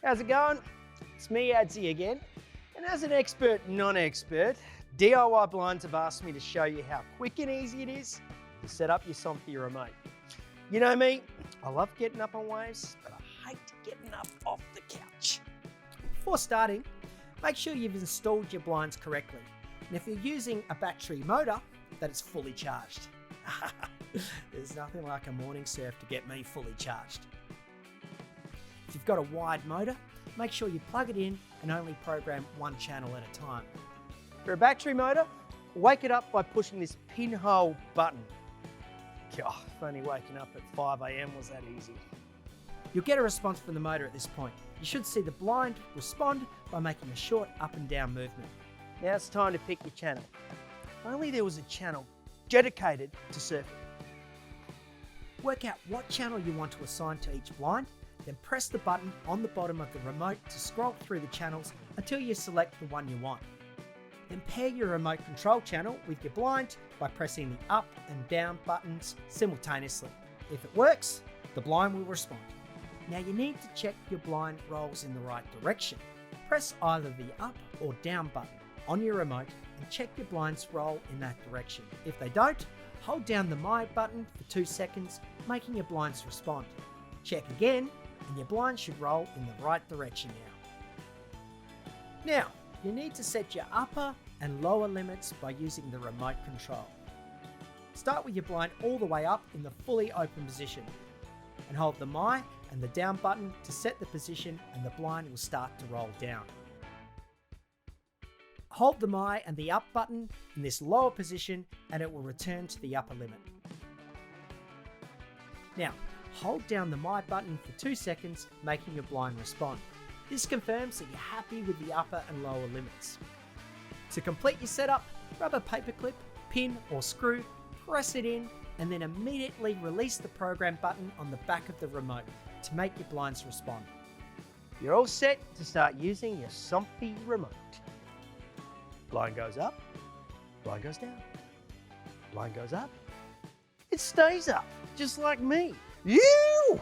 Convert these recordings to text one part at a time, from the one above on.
How's it going? It's me, Adsy again. And as an expert non-expert, DIY Blinds have asked me to show you how quick and easy it is to set up your Somfy remote. You know me, I love getting up on waves, but I hate getting up off the couch. Before starting, make sure you've installed your blinds correctly. And if you're using a battery motor, that it's fully charged. There's nothing like a morning surf to get me fully charged. If you've got a wide motor, make sure you plug it in and only program one channel at a time. For a battery motor, wake it up by pushing this pinhole button. God, if only waking up at 5 AM was that easy. You'll get a response from the motor at this point. You should see the blind respond by making a short up and down movement. Now it's time to pick your channel. If only there was a channel dedicated to surfing. Work out what channel you want to assign to each blind, then press the button on the bottom of the remote to scroll through the channels until you select the one you want. Then pair your remote control channel with your blind by pressing the up and down buttons simultaneously. If it works, the blind will respond. Now you need to check your blind rolls in the right direction. Press either the up or down button on your remote and check your blinds roll in that direction. If they don't, hold down the My button for 2 seconds, making your blinds respond. Check again, and your blind should roll in the right direction now. Now, you need to set your upper and lower limits by using the remote control. Start with your blind all the way up in the fully open position, and hold the My and the down button to set the position, and the blind will start to roll down. Hold the My and the up button in this lower position and it will return to the upper limit. Now, hold down the My button for 2 seconds, making your blind respond. This confirms that you're happy with the upper and lower limits. To complete your setup, grab a paperclip, pin or screw, press it in, and then immediately release the program button on the back of the remote to make your blinds respond. You're all set to start using your Somfy remote. Blind goes up, blind goes down, blind goes up. It stays up, just like me. You!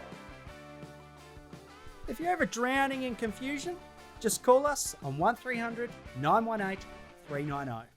If you're ever drowning in confusion, just call us on 1300 918 390.